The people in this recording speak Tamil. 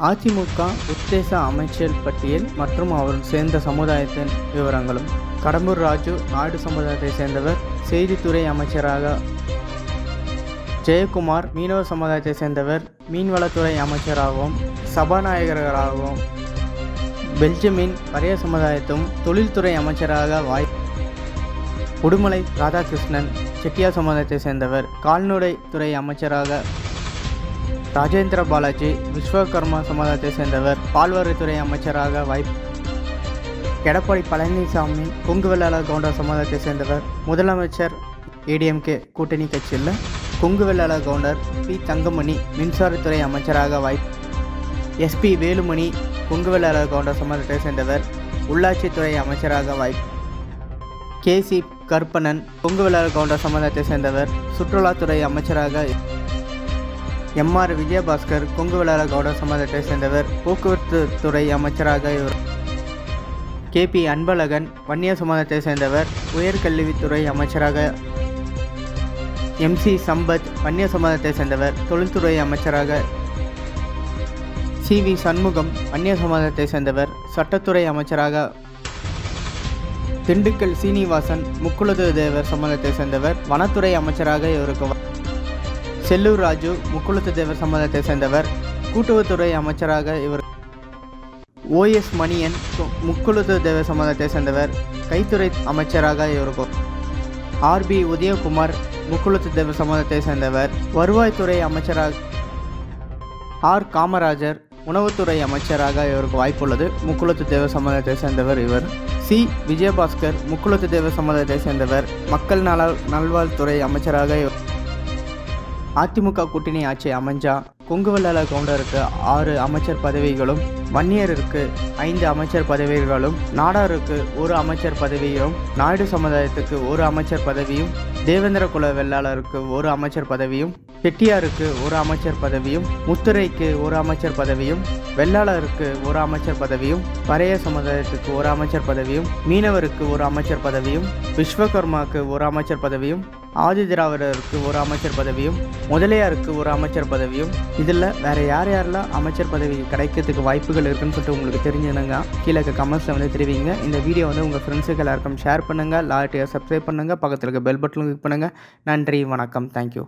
அதிமுக உத்தேச அமைச்சர் பட்டியல் மற்றும் அவர் சேர்ந்த சமுதாயத்தின் விவரங்களும். கடம்பூர் ராஜு நாயுடு சமுதாயத்தை சேர்ந்தவர், செய்தித்துறை அமைச்சராக. ஜெயக்குமார் மீனவ சமுதாயத்தை சேர்ந்தவர், மீன்வளத்துறை அமைச்சராகவும் சபாநாயகராகவும். பெஞ்சமின் பரைய சமுதாயத்தும் தொழில்துறை அமைச்சராக உடுமலை ராதாகிருஷ்ணன் செட்டியார் சமுதாயத்தை சேர்ந்தவர், கால்நடை துறை அமைச்சராக. ராஜேந்திர பாலாஜி விஸ்வகர்மா சமுதாயத்தை சேர்ந்தவர், பால்வரைத்துறை அமைச்சராக எடப்பாடி பழனிசாமி கொங்கு வெள்ளாளர் கவுண்டர் சமுதாயத்தை சேர்ந்தவர், முதலமைச்சர். ஏடிஎம்கே கூட்டணி கட்சியில் கொங்கு வெள்ளாளர் கவுண்டர் பி தங்கமணி மின்சாரத்துறை அமைச்சராக எஸ்பி வேலுமணி கொங்கு வெள்ளாளர் கவுண்டர் சமுதாயத்தை சேர்ந்தவர், உள்ளாட்சித்துறை அமைச்சராக கேசி கருப்பணன் கொங்கு வெள்ளாளர் கவுண்டர் சமுதாயத்தை சேர்ந்தவர், சுற்றுலாத்துறை அமைச்சராக. எம்ஆர் விஜயபாஸ்கர் கொங்கு வெள்ளாளர் கவுண்டர் சமுதாயத்தை சேர்ந்தவர், போக்குவரத்து துறை அமைச்சராக. கேபி அன்பழகன் வன்னியர் சமுதாயத்தை சேர்ந்தவர், உயர்கல்வித்துறை அமைச்சராக. எம்சி சம்பத் வன்னியர் சமுதாயத்தை சேர்ந்தவர், தொழில்துறை அமைச்சராக. சிவி சண்முகம் வன்னியர் சமுதாயத்தை சேர்ந்தவர், சட்டத்துறை அமைச்சராக. திண்டுக்கல் சீனிவாசன் முக்குலத்து தேவர் சமுதாயத்தை சேர்ந்தவர், வனத்துறை அமைச்சராக இவருக்கு. செல்லூர் ராஜு முக்குலத்து தேவர் சமுதாயத்தை சேர்ந்தவர், கூட்டுறவுத்துறை அமைச்சராக இவர். ஓஎஸ் மணியன் முக்குலத்து தேவர் சமுதாயத்தை சேர்ந்தவர், கைத்துறை அமைச்சராக இவருக்கும். ஆர்பி உதயகுமார் முக்குலத்து தேவர் சமுதாயத்தை சேர்ந்தவர், வருவாய்த்துறை அமைச்சராக. ஆர் காமராஜர் உணவுத்துறை அமைச்சராக இவருக்கு வாய்ப்புள்ளது, முக்குலத்து தேவர் சமுதாயத்தை சேர்ந்தவர் இவர். சி விஜயபாஸ்கர் முக்குலத்து தேவர் சமுதாயத்தை சேர்ந்தவர், மக்கள் நல்வாழ்வுத்துறை அமைச்சராக இவர். அதிமுக கூட்டணி ஆட்சி அமைஞ்சா கொங்கு வெள்ளாளர் கவுண்டருக்கு 6 அமைச்சர் பதவிகளும், வன்னியருக்கு 5 அமைச்சர் பதவிகளும், நாடாருக்கு 1 அமைச்சர் பதவியும், நாயுடு சமுதாயத்துக்கு 1 அமைச்சர் பதவியும், தேவேந்திர குல வெள்ளாளருக்கு 1 அமைச்சர் பதவியும், செட்டியாருக்கு 1 அமைச்சர் பதவியும், முத்துரைக்கு 1 அமைச்சர் பதவியும், வெள்ளாளருக்கு 1 அமைச்சர் பதவியும், பரைய சமுதாயத்துக்கு 1 அமைச்சர் பதவியும், மீனவருக்கு 1 அமைச்சர் பதவியும், விஸ்வகர்மாவுக்கு 1 அமைச்சர் பதவியும், ஆதி திராவிடருக்கு 1 அமைச்சர் பதவியும், முதலியாருக்கு 1 அமைச்சர் பதவியும். இதில் வேறு யாரெல்லாம் அமைச்சர் பதவி கிடைக்கிறதுக்கு வாய்ப்புகள் இருக்குன்னு சொல்லிட்டு உங்களுக்கு தெரிஞ்சுதுங்க கீழே கமெண்ட்ஸில் தெரிவிங்க. இந்த வீடியோ உங்கள் ஃப்ரெண்ட்ஸுக்கு எல்லாருக்கும் ஷேர் பண்ணுங்கள், லாட்டியை சப்ஸ்கிரைப் பண்ணுங்கள், பக்கத்தில் இருக்க பெல் பட்டனும் கிளிக் பண்ணுங்கள். நன்றி, வணக்கம், தேங்க்யூ.